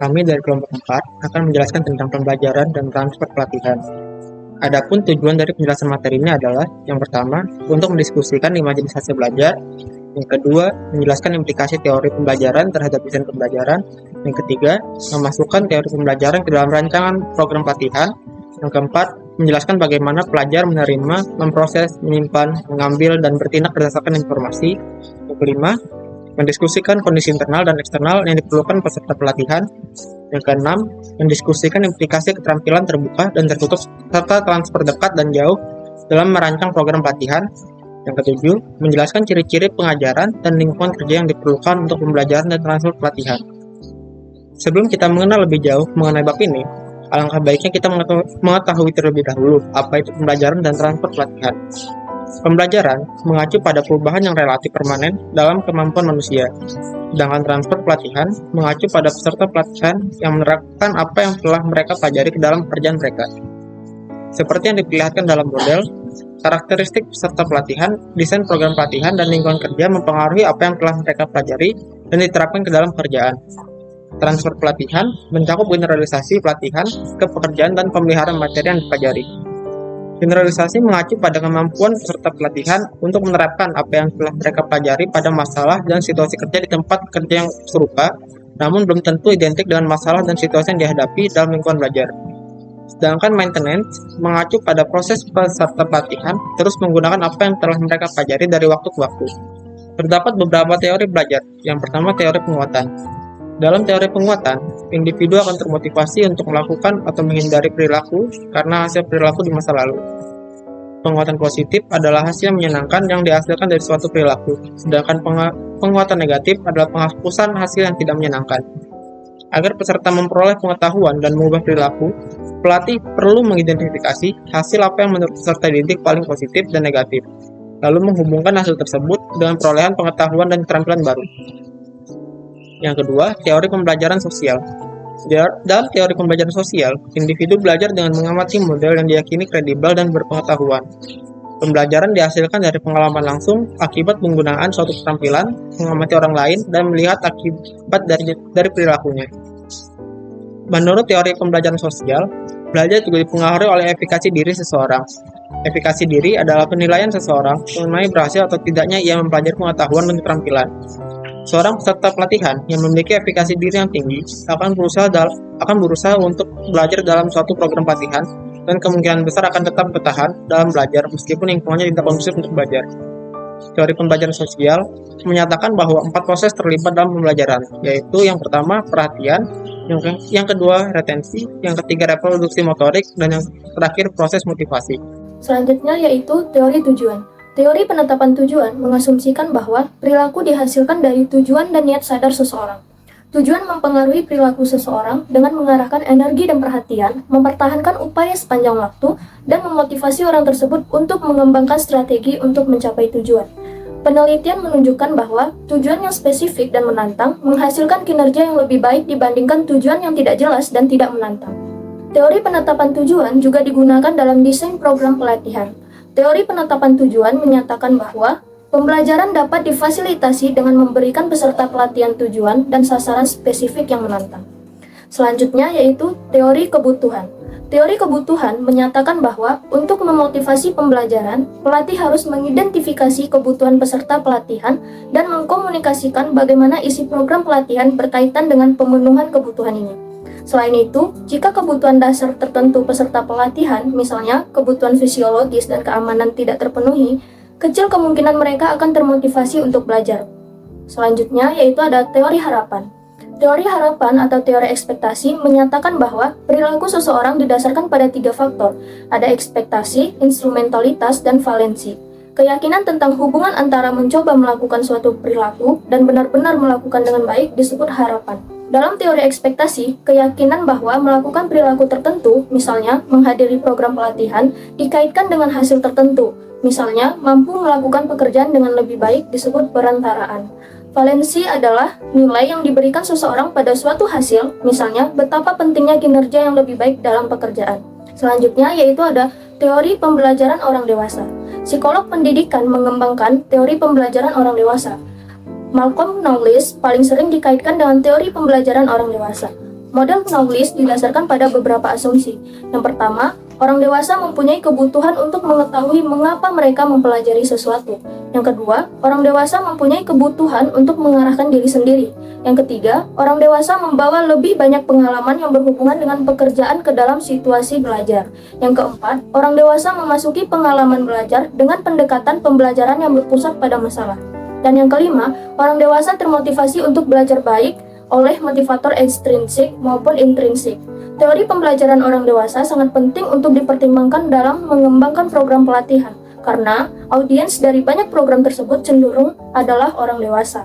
Kami dari kelompok 4 akan menjelaskan tentang pembelajaran dan transfer pelatihan. Adapun tujuan dari penjelasan materi ini adalah, yang pertama, untuk mendiskusikan 5 jenis hasil belajar. Yang kedua, menjelaskan implikasi teori pembelajaran terhadap desain pembelajaran. Yang ketiga, memasukkan teori pembelajaran ke dalam rancangan program pelatihan. Yang keempat, menjelaskan bagaimana pelajar menerima, memproses, menyimpan, mengambil, dan bertindak berdasarkan informasi. Yang kelima, mendiskusikan kondisi internal dan eksternal yang diperlukan peserta pelatihan. Yang keenam, mendiskusikan implikasi keterampilan terbuka dan tertutup serta transfer dekat dan jauh dalam merancang program pelatihan. Yang ketujuh, menjelaskan ciri-ciri pengajaran dan lingkungan kerja yang diperlukan untuk pembelajaran dan transfer pelatihan. Sebelum kita mengenal lebih jauh mengenai bab ini, alangkah baiknya kita mengetahui terlebih dahulu apa itu pembelajaran dan transfer pelatihan. Pembelajaran mengacu pada perubahan yang relatif permanen dalam kemampuan manusia, sedangkan transfer pelatihan mengacu pada peserta pelatihan yang menerapkan apa yang telah mereka pelajari ke dalam pekerjaan mereka. Seperti yang diperlihatkan dalam model, karakteristik peserta pelatihan, desain program pelatihan, dan lingkungan kerja mempengaruhi apa yang telah mereka pelajari dan diterapkan ke dalam pekerjaan. Transfer pelatihan mencakup generalisasi pelatihan ke pekerjaan dan pemeliharaan materi yang dipelajari. Generalisasi mengacu pada kemampuan peserta pelatihan untuk menerapkan apa yang telah mereka pelajari pada masalah dan situasi kerja di tempat kerja yang serupa, namun belum tentu identik dengan masalah dan situasi yang dihadapi dalam lingkungan belajar. Sedangkan maintenance mengacu pada proses peserta pelatihan terus menggunakan apa yang telah mereka pelajari dari waktu ke waktu. Terdapat beberapa teori belajar. Yang pertama, teori penguatan. Dalam teori penguatan, individu akan termotivasi untuk melakukan atau menghindari perilaku karena hasil perilaku di masa lalu. Penguatan positif adalah hasil yang menyenangkan yang dihasilkan dari suatu perilaku, sedangkan penguatan negatif adalah penghapusan hasil yang tidak menyenangkan. Agar peserta memperoleh pengetahuan dan mengubah perilaku, pelatih perlu mengidentifikasi hasil apa yang menurut peserta identik paling positif dan negatif, lalu menghubungkan hasil tersebut dengan perolehan pengetahuan dan keterampilan baru. Yang kedua, teori pembelajaran sosial. Dalam teori pembelajaran sosial, individu belajar dengan mengamati model yang diyakini kredibel dan berpengetahuan. Pembelajaran dihasilkan dari pengalaman langsung akibat penggunaan suatu keterampilan, mengamati orang lain, dan melihat akibat dari perilakunya. Menurut teori pembelajaran sosial, belajar juga dipengaruhi oleh efikasi diri seseorang. Efikasi diri adalah penilaian seseorang mengenai berhasil atau tidaknya ia mempelajari pengetahuan dan keterampilan. Seorang peserta pelatihan yang memiliki efikasi diri yang tinggi akan berusaha untuk belajar dalam suatu program pelatihan dan kemungkinan besar akan tetap bertahan dalam belajar meskipun lingkungannya tidak kondusif untuk belajar. Teori pembelajaran sosial menyatakan bahwa 4 proses terlibat dalam pembelajaran, yaitu yang pertama perhatian, yang kedua retensi, yang ketiga reproduksi motorik, dan yang terakhir proses motivasi. Selanjutnya yaitu teori tujuan. Teori penetapan tujuan mengasumsikan bahwa perilaku dihasilkan dari tujuan dan niat sadar seseorang. Tujuan mempengaruhi perilaku seseorang dengan mengarahkan energi dan perhatian, mempertahankan upaya sepanjang waktu, dan memotivasi orang tersebut untuk mengembangkan strategi untuk mencapai tujuan. Penelitian menunjukkan bahwa tujuan yang spesifik dan menantang menghasilkan kinerja yang lebih baik dibandingkan tujuan yang tidak jelas dan tidak menantang. Teori penetapan tujuan juga digunakan dalam desain program pelatihan. Teori penetapan tujuan menyatakan bahwa pembelajaran dapat difasilitasi dengan memberikan peserta pelatihan tujuan dan sasaran spesifik yang menantang. Selanjutnya yaitu teori kebutuhan. Teori kebutuhan menyatakan bahwa untuk memotivasi pembelajaran, pelatih harus mengidentifikasi kebutuhan peserta pelatihan dan mengkomunikasikan bagaimana isi program pelatihan berkaitan dengan pemenuhan kebutuhan ini. Selain itu, jika kebutuhan dasar tertentu peserta pelatihan, misalnya kebutuhan fisiologis dan keamanan tidak terpenuhi, kecil kemungkinan mereka akan termotivasi untuk belajar. Selanjutnya yaitu ada teori harapan. Teori harapan atau teori ekspektasi menyatakan bahwa perilaku seseorang didasarkan pada 3 faktor. Ada ekspektasi, instrumentalitas, dan valensi. Keyakinan tentang hubungan antara mencoba melakukan suatu perilaku dan benar-benar melakukan dengan baik disebut harapan. Dalam teori ekspektasi, keyakinan bahwa melakukan perilaku tertentu, misalnya menghadiri program pelatihan, dikaitkan dengan hasil tertentu, misalnya mampu melakukan pekerjaan dengan lebih baik disebut perantaraan. Valensi adalah nilai yang diberikan seseorang pada suatu hasil, misalnya betapa pentingnya kinerja yang lebih baik dalam pekerjaan. Selanjutnya yaitu ada teori pembelajaran orang dewasa. Psikolog pendidikan mengembangkan teori pembelajaran orang dewasa. Malcolm Knowles paling sering dikaitkan dengan teori pembelajaran orang dewasa. Model Knowles didasarkan pada beberapa asumsi. Yang pertama, orang dewasa mempunyai kebutuhan untuk mengetahui mengapa mereka mempelajari sesuatu. Yang kedua, orang dewasa mempunyai kebutuhan untuk mengarahkan diri sendiri. Yang ketiga, orang dewasa membawa lebih banyak pengalaman yang berhubungan dengan pekerjaan ke dalam situasi belajar. Yang keempat, orang dewasa memasuki pengalaman belajar dengan pendekatan pembelajaran yang berpusat pada masalah. Dan yang kelima, orang dewasa termotivasi untuk belajar baik oleh motivator ekstrinsik maupun intrinsik. Teori pembelajaran orang dewasa sangat penting untuk dipertimbangkan dalam mengembangkan program pelatihan, karena audiens dari banyak program tersebut cenderung adalah orang dewasa.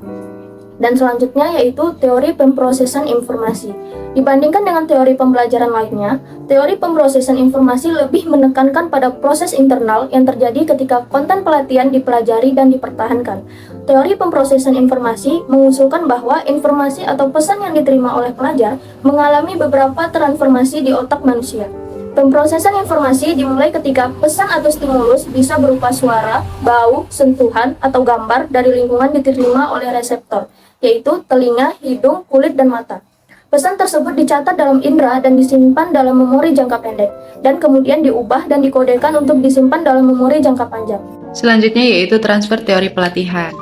Dan selanjutnya yaitu teori pemrosesan informasi. Dibandingkan dengan teori pembelajaran lainnya, teori pemrosesan informasi lebih menekankan pada proses internal yang terjadi ketika konten pelatihan dipelajari dan dipertahankan. Teori pemrosesan informasi mengusulkan bahwa informasi atau pesan yang diterima oleh pelajar mengalami beberapa transformasi di otak manusia. Pemrosesan informasi dimulai ketika pesan atau stimulus bisa berupa suara, bau, sentuhan, atau gambar dari lingkungan diterima oleh reseptor, yaitu telinga, hidung, kulit, dan mata. Pesan tersebut dicatat dalam indera dan disimpan dalam memori jangka pendek, dan kemudian diubah dan dikodekan untuk disimpan dalam memori jangka panjang. Selanjutnya yaitu transfer teori pelatihan.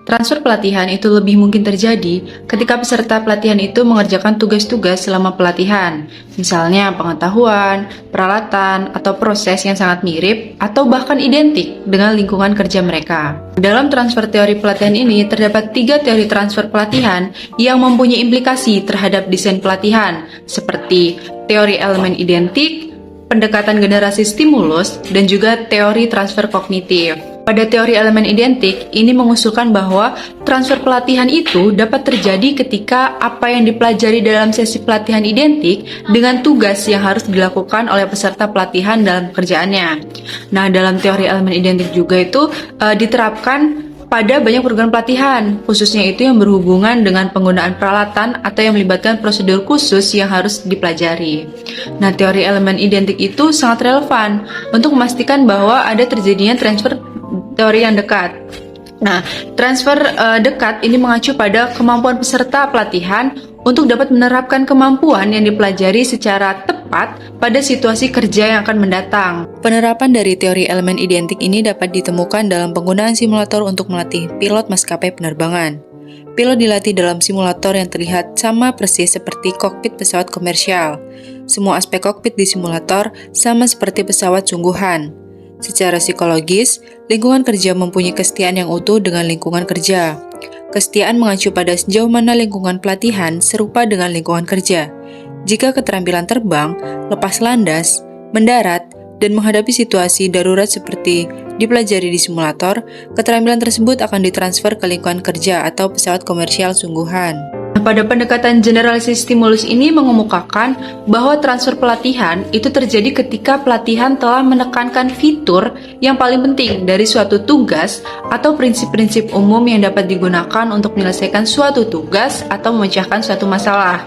Transfer pelatihan itu lebih mungkin terjadi ketika peserta pelatihan itu mengerjakan tugas-tugas selama pelatihan, misalnya pengetahuan, peralatan, atau proses yang sangat mirip atau bahkan identik dengan lingkungan kerja mereka. Dalam transfer teori pelatihan ini terdapat 3 teori transfer pelatihan yang mempunyai implikasi terhadap desain pelatihan, seperti teori elemen identik, pendekatan generasi stimulus, dan juga teori transfer kognitif. Pada teori elemen identik, ini mengusulkan bahwa transfer pelatihan itu dapat terjadi ketika apa yang dipelajari dalam sesi pelatihan identik dengan tugas yang harus dilakukan oleh peserta pelatihan dalam pekerjaannya. Nah, dalam teori elemen identik juga itu diterapkan pada banyak program pelatihan, khususnya itu yang berhubungan dengan penggunaan peralatan atau yang melibatkan prosedur khusus yang harus dipelajari. Nah, teori elemen identik itu sangat relevan untuk memastikan bahwa ada terjadinya transfer teori yang dekat. Nah, transfer dekat ini mengacu pada kemampuan peserta pelatihan untuk dapat menerapkan kemampuan yang dipelajari secara tepat pada situasi kerja yang akan mendatang. Penerapan dari teori elemen identik ini dapat ditemukan dalam penggunaan simulator untuk melatih pilot maskapai penerbangan. Pilot dilatih dalam simulator yang terlihat sama persis seperti kokpit pesawat komersial. Semua aspek kokpit di simulator sama seperti pesawat sungguhan. Secara psikologis, lingkungan kerja mempunyai kesetiaan yang utuh dengan lingkungan kerja. Kesetiaan mengacu pada sejauh mana lingkungan pelatihan serupa dengan lingkungan kerja. Jika keterampilan terbang, lepas landas, mendarat, dan menghadapi situasi darurat seperti dipelajari di simulator, keterampilan tersebut akan ditransfer ke lingkungan kerja atau pesawat komersial sungguhan. Pada pendekatan generalisasi stimulus ini mengemukakan bahwa transfer pelatihan itu terjadi ketika pelatihan telah menekankan fitur yang paling penting dari suatu tugas atau prinsip-prinsip umum yang dapat digunakan untuk menyelesaikan suatu tugas atau memecahkan suatu masalah.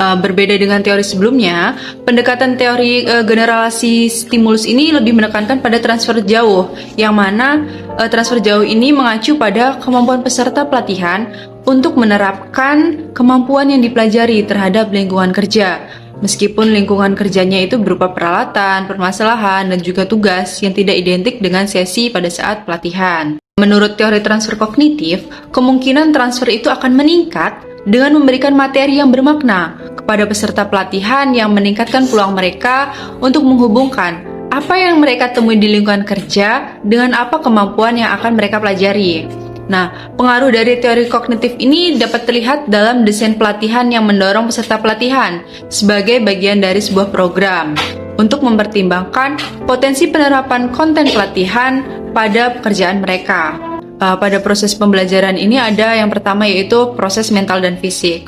Berbeda dengan teori sebelumnya, pendekatan teori generalisasi stimulus ini lebih menekankan pada transfer jauh, yang mana transfer jauh ini mengacu pada kemampuan peserta pelatihan untuk menerapkan kemampuan yang dipelajari terhadap lingkungan kerja. Meskipun lingkungan kerjanya itu berupa peralatan, permasalahan, dan juga tugas yang tidak identik dengan sesi pada saat pelatihan. Menurut teori transfer kognitif, kemungkinan transfer itu akan meningkat dengan memberikan materi yang bermakna kepada peserta pelatihan yang meningkatkan peluang mereka untuk menghubungkan apa yang mereka temui di lingkungan kerja dengan apa kemampuan yang akan mereka pelajari. Nah, pengaruh dari teori kognitif ini dapat terlihat dalam desain pelatihan yang mendorong peserta pelatihan sebagai bagian dari sebuah program untuk mempertimbangkan potensi penerapan konten pelatihan pada pekerjaan mereka. pada proses pembelajaran ini ada yang pertama yaitu proses mental dan fisik.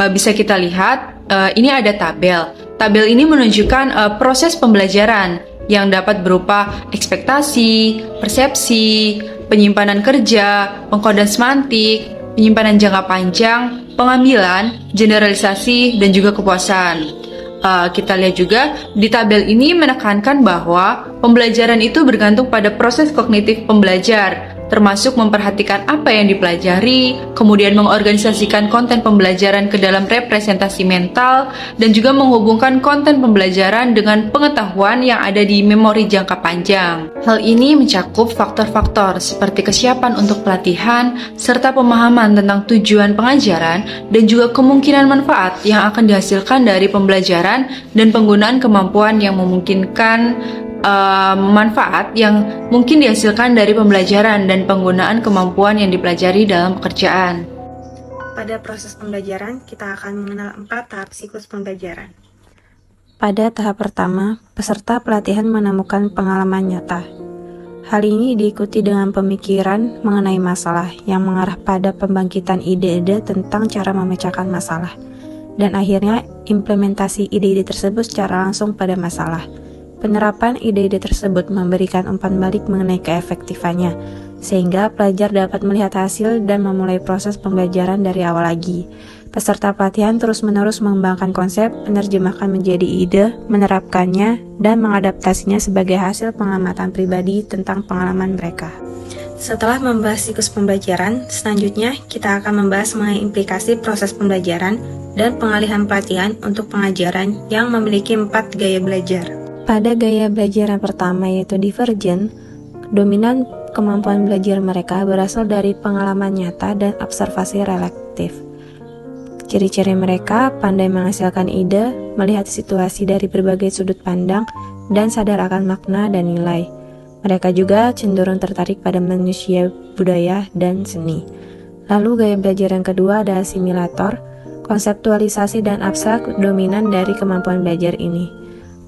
Bisa kita lihat, ini ada tabel. Tabel ini menunjukkan proses pembelajaran yang dapat berupa ekspektasi, persepsi, penyimpanan kerja, pengkodean semantik, penyimpanan jangka panjang, pengambilan, generalisasi, dan juga kepuasan. Kita lihat juga di tabel ini menekankan bahwa pembelajaran itu bergantung pada proses kognitif pembelajar, termasuk memperhatikan apa yang dipelajari, kemudian mengorganisasikan konten pembelajaran ke dalam representasi mental, dan juga menghubungkan konten pembelajaran dengan pengetahuan yang ada di memori jangka panjang. Hal ini mencakup faktor-faktor seperti kesiapan untuk pelatihan, serta pemahaman tentang tujuan pengajaran, dan juga kemungkinan manfaat yang akan dihasilkan dari pembelajaran dan penggunaan kemampuan yang memungkinkan manfaat yang mungkin dihasilkan dari pembelajaran dan penggunaan kemampuan yang dipelajari dalam pekerjaan. Pada proses pembelajaran, kita akan mengenal 4 tahap siklus pembelajaran. Pada tahap pertama, peserta pelatihan menemukan pengalaman nyata. Hal ini diikuti dengan pemikiran mengenai masalah yang mengarah pada pembangkitan ide-ide tentang cara memecahkan masalah, dan akhirnya implementasi ide-ide tersebut secara langsung pada masalah. Penerapan ide-ide tersebut memberikan umpan balik mengenai keefektifannya, sehingga pelajar dapat melihat hasil dan memulai proses pembelajaran dari awal lagi. Peserta pelatihan terus-menerus mengembangkan konsep, menerjemahkan menjadi ide, menerapkannya, dan mengadaptasinya sebagai hasil pengamatan pribadi tentang pengalaman mereka. Setelah membahas siklus pembelajaran, selanjutnya kita akan membahas mengenai implikasi proses pembelajaran dan pengalihan pelatihan untuk pengajaran yang memiliki 4 gaya belajar. Pada gaya belajar yang pertama yaitu divergen, dominan kemampuan belajar mereka berasal dari pengalaman nyata dan observasi relaktif. Ciri-ciri mereka pandai menghasilkan ide, melihat situasi dari berbagai sudut pandang, dan sadar akan makna dan nilai. Mereka juga cenderung tertarik pada manusia, budaya, dan seni. Lalu gaya belajar yang kedua ada asimilator, konseptualisasi dan abstrak dominan dari kemampuan belajar ini,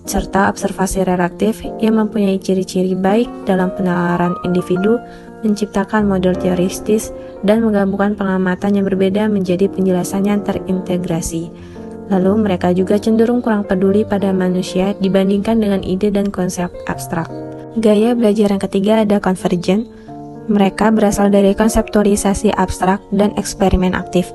serta observasi relaktif yang mempunyai ciri-ciri baik dalam penalaran individu, menciptakan model teoristis, dan menggabungkan pengamatan yang berbeda menjadi penjelasan yang terintegrasi. Lalu mereka juga cenderung kurang peduli pada manusia dibandingkan dengan ide dan konsep abstrak. Gaya belajar yang ketiga ada konvergen. Mereka berasal dari konseptualisasi abstrak dan eksperimen aktif.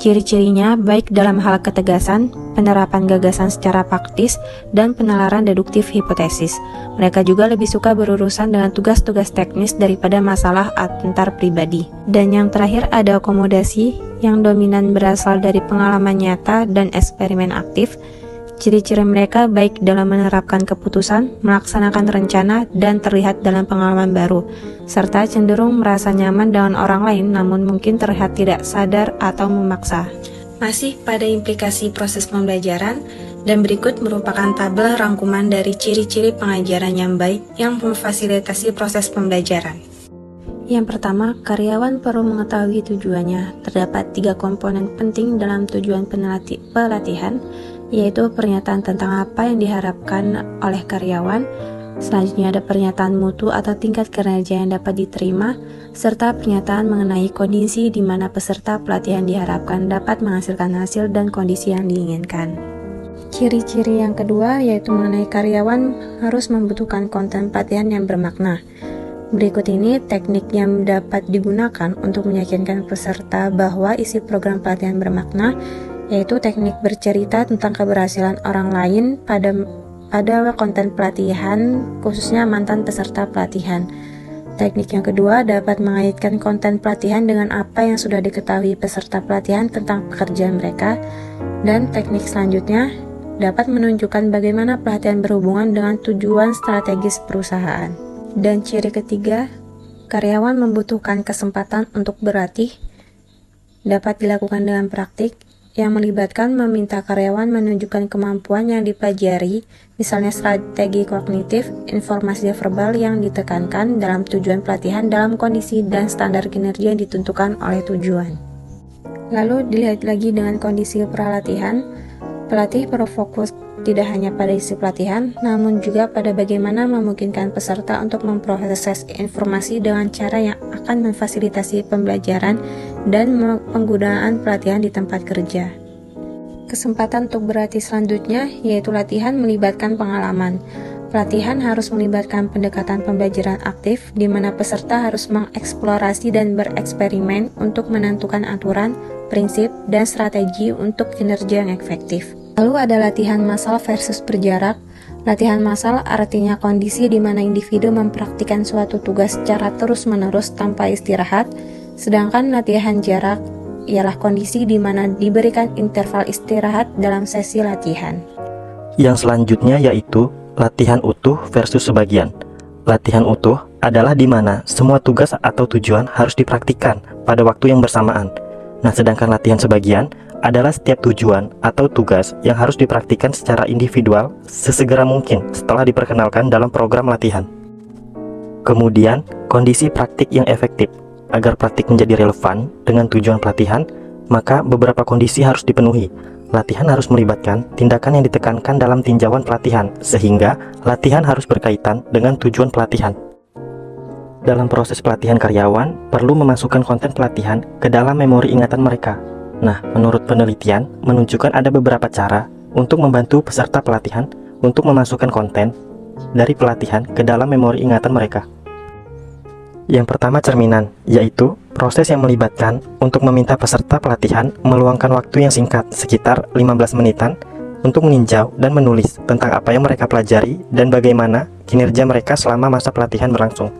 Ciri-cirinya baik dalam hal ketegasan, penerapan gagasan secara praktis, dan penalaran deduktif hipotesis. Mereka juga lebih suka berurusan dengan tugas-tugas teknis daripada masalah antar pribadi. Dan yang terakhir ada akomodasi, yang dominan berasal dari pengalaman nyata dan eksperimen aktif. Ciri-ciri mereka baik dalam menerapkan keputusan, melaksanakan rencana, dan terlihat dalam pengalaman baru, serta cenderung merasa nyaman dengan orang lain namun mungkin terlihat tidak sadar atau memaksa. Masih pada implikasi proses pembelajaran, dan berikut merupakan tabel rangkuman dari ciri-ciri pengajaran yang baik yang memfasilitasi proses pembelajaran. Yang pertama, karyawan perlu mengetahui tujuannya. Terdapat 3 komponen penting dalam tujuan pelatihan, yaitu pernyataan tentang apa yang diharapkan oleh karyawan, selanjutnya ada pernyataan mutu atau tingkat kinerja yang dapat diterima, serta pernyataan mengenai kondisi di mana peserta pelatihan diharapkan dapat menghasilkan hasil dan kondisi yang diinginkan. Ciri-ciri yang kedua yaitu mengenai karyawan harus membutuhkan konten pelatihan yang bermakna. Berikut ini teknik yang dapat digunakan untuk meyakinkan peserta bahwa isi program pelatihan bermakna, yaitu teknik bercerita tentang keberhasilan orang lain pada konten pelatihan, khususnya mantan peserta pelatihan. Teknik yang kedua dapat mengaitkan konten pelatihan dengan apa yang sudah diketahui peserta pelatihan tentang pekerjaan mereka. Dan teknik selanjutnya dapat menunjukkan bagaimana pelatihan berhubungan dengan tujuan strategis perusahaan. Dan ciri ketiga, karyawan membutuhkan kesempatan untuk berlatih, dapat dilakukan dengan praktik, yang melibatkan meminta karyawan menunjukkan kemampuan yang dipelajari, misalnya strategi kognitif, informasi verbal yang ditekankan dalam tujuan pelatihan dalam kondisi dan standar kinerja yang ditentukan oleh tujuan. Lalu dilihat lagi dengan kondisi pralatihan, pelatih perlu fokus tidak hanya pada isi pelatihan, namun juga pada bagaimana memungkinkan peserta untuk memproses informasi dengan cara yang akan memfasilitasi pembelajaran dan penggunaan pelatihan di tempat kerja. Kesempatan untuk berlatih selanjutnya yaitu latihan melibatkan pengalaman. Pelatihan harus melibatkan pendekatan pembelajaran aktif, di mana peserta harus mengeksplorasi dan bereksperimen untuk menentukan aturan, prinsip, dan strategi untuk kinerja yang efektif. Lalu ada latihan massal versus berjarak. Latihan massal artinya kondisi di mana individu mempraktikkan suatu tugas secara terus-menerus tanpa istirahat, sedangkan latihan jarak ialah kondisi di mana diberikan interval istirahat dalam sesi latihan. Yang selanjutnya yaitu latihan utuh versus sebagian. Latihan utuh adalah di mana semua tugas atau tujuan harus dipraktikkan pada waktu yang bersamaan. Nah, sedangkan latihan sebagian adalah setiap tujuan atau tugas yang harus dipraktikkan secara individual sesegera mungkin setelah diperkenalkan dalam program latihan. Kemudian, kondisi praktik yang efektif. Agar praktik menjadi relevan dengan tujuan pelatihan, maka beberapa kondisi harus dipenuhi. Latihan harus melibatkan tindakan yang ditekankan dalam tinjauan pelatihan, sehingga latihan harus berkaitan dengan tujuan pelatihan. Dalam proses pelatihan karyawan, perlu memasukkan konten pelatihan ke dalam memori ingatan mereka. Nah, menurut penelitian, menunjukkan ada beberapa cara untuk membantu peserta pelatihan untuk memasukkan konten dari pelatihan ke dalam memori ingatan mereka. Yang pertama cerminan, yaitu proses yang melibatkan untuk meminta peserta pelatihan meluangkan waktu yang singkat, sekitar 15 menitan, untuk meninjau dan menulis tentang apa yang mereka pelajari dan bagaimana kinerja mereka selama masa pelatihan berlangsung.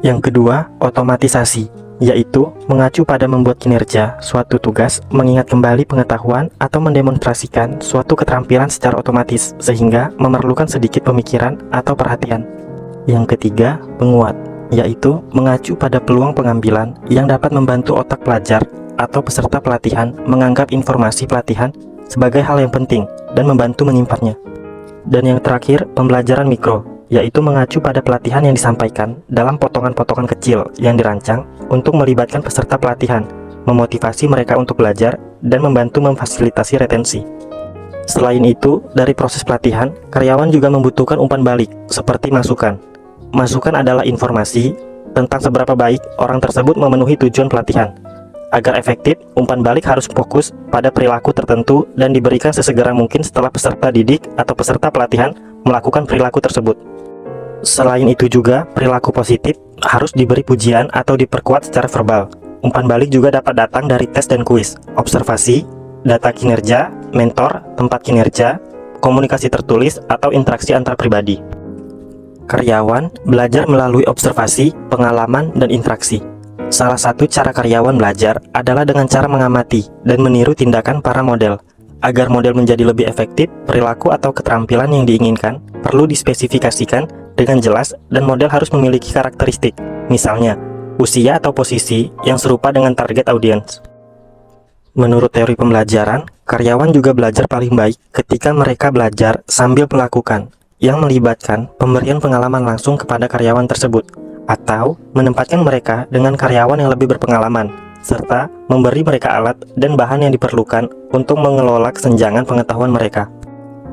Yang kedua, otomatisasi, yaitu mengacu pada membuat kinerja suatu tugas, mengingat kembali pengetahuan atau mendemonstrasikan suatu keterampilan secara otomatis, sehingga memerlukan sedikit pemikiran atau perhatian. Yang ketiga, penguat, yaitu mengacu pada peluang pengambilan yang dapat membantu otak pelajar atau peserta pelatihan menganggap informasi pelatihan sebagai hal yang penting dan membantu menyimpannya. Dan yang terakhir, pembelajaran mikro, yaitu mengacu pada pelatihan yang disampaikan dalam potongan-potongan kecil yang dirancang untuk melibatkan peserta pelatihan, memotivasi mereka untuk belajar, dan membantu memfasilitasi retensi. Selain itu, dari proses pelatihan, karyawan juga membutuhkan umpan balik, seperti masukan. Masukan adalah informasi tentang seberapa baik orang tersebut memenuhi tujuan pelatihan. Agar efektif, umpan balik harus fokus pada perilaku tertentu dan diberikan sesegera mungkin setelah peserta didik atau peserta pelatihan melakukan perilaku tersebut. Selain itu juga, perilaku positif harus diberi pujian atau diperkuat secara verbal. Umpan balik juga dapat datang dari tes dan kuis, observasi, data kinerja, mentor, tempat kinerja, komunikasi tertulis, atau interaksi antar pribadi. Karyawan belajar melalui observasi, pengalaman, dan interaksi. Salah satu cara karyawan belajar adalah dengan cara mengamati dan meniru tindakan para model. Agar model menjadi lebih efektif, perilaku atau keterampilan yang diinginkan perlu dispesifikasikan dengan jelas dan model harus memiliki karakteristik, misalnya usia atau posisi yang serupa dengan target audiens. Menurut teori pembelajaran, karyawan juga belajar paling baik ketika mereka belajar sambil melakukan, yang melibatkan pemberian pengalaman langsung kepada karyawan tersebut, atau menempatkan mereka dengan karyawan yang lebih berpengalaman, serta memberi mereka alat dan bahan yang diperlukan untuk mengelola kesenjangan pengetahuan mereka.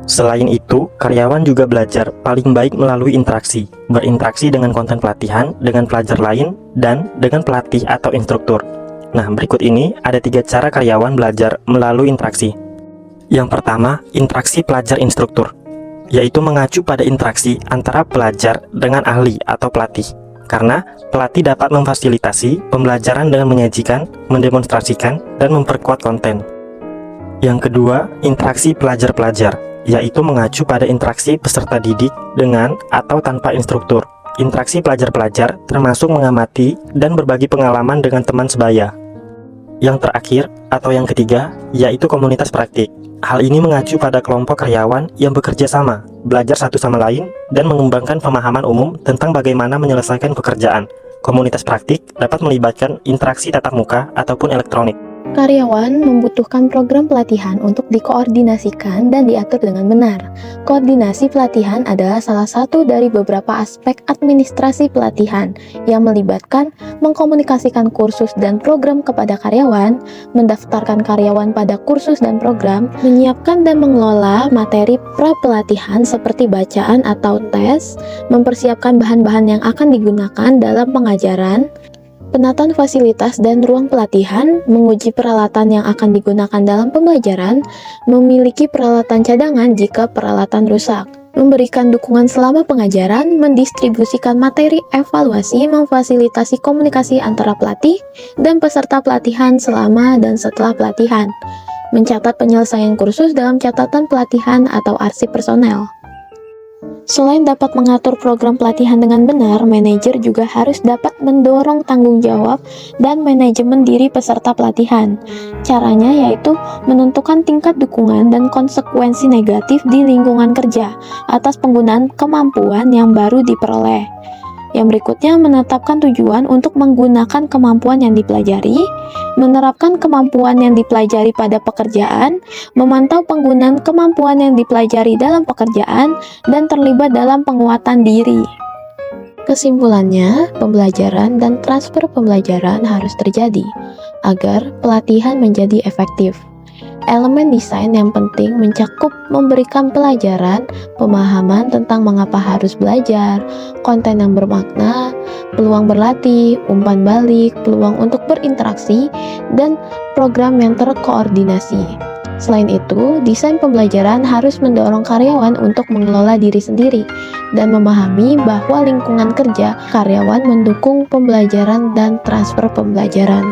Selain itu, karyawan juga belajar paling baik melalui interaksi, berinteraksi dengan konten pelatihan, dengan pelajar lain, dan dengan pelatih atau instruktur. Nah, berikut ini ada 3 cara karyawan belajar melalui interaksi. Yang pertama, interaksi pelajar-instruktur, yaitu mengacu pada interaksi antara pelajar dengan ahli atau pelatih. Karena pelatih dapat memfasilitasi pembelajaran dengan menyajikan, mendemonstrasikan, dan memperkuat konten. Yang kedua, interaksi pelajar-pelajar, yaitu mengacu pada interaksi peserta didik dengan atau tanpa instruktur. Interaksi pelajar-pelajar termasuk mengamati dan berbagi pengalaman dengan teman sebaya. Yang terakhir, atau yang ketiga, yaitu komunitas praktik. Hal ini mengacu pada kelompok karyawan yang bekerja sama, belajar satu sama lain, dan mengembangkan pemahaman umum tentang bagaimana menyelesaikan pekerjaan. Komunitas praktik dapat melibatkan interaksi tatap muka ataupun elektronik. Karyawan membutuhkan program pelatihan untuk dikoordinasikan dan diatur dengan benar. Koordinasi pelatihan adalah salah satu dari beberapa aspek administrasi pelatihan yang melibatkan mengkomunikasikan kursus dan program kepada karyawan, mendaftarkan karyawan pada kursus dan program, menyiapkan dan mengelola materi pra-pelatihan seperti bacaan atau tes, mempersiapkan bahan-bahan yang akan digunakan dalam pengajaran, penataan fasilitas dan ruang pelatihan, menguji peralatan yang akan digunakan dalam pembelajaran, memiliki peralatan cadangan jika peralatan rusak, memberikan dukungan selama pengajaran, mendistribusikan materi evaluasi, memfasilitasi komunikasi antara pelatih dan peserta pelatihan selama dan setelah pelatihan, mencatat penyelesaian kursus dalam catatan pelatihan atau arsip personel. Selain dapat mengatur program pelatihan dengan benar, manajer juga harus dapat mendorong tanggung jawab dan manajemen diri peserta pelatihan. Caranya yaitu menentukan tingkat dukungan dan konsekuensi negatif di lingkungan kerja atas penggunaan kemampuan yang baru diperoleh. Yang berikutnya, menetapkan tujuan untuk menggunakan kemampuan yang dipelajari, menerapkan kemampuan yang dipelajari pada pekerjaan, memantau penggunaan kemampuan yang dipelajari dalam pekerjaan, dan terlibat dalam penguatan diri. Kesimpulannya, pembelajaran dan transfer pembelajaran harus terjadi agar pelatihan menjadi efektif. Elemen desain yang penting mencakup memberikan pelajaran, pemahaman tentang mengapa harus belajar, konten yang bermakna, peluang berlatih, umpan balik, peluang untuk berinteraksi, dan program yang terkoordinasi. Selain itu, desain pembelajaran harus mendorong karyawan untuk mengelola diri sendiri dan memahami bahwa lingkungan kerja karyawan mendukung pembelajaran dan transfer pembelajaran.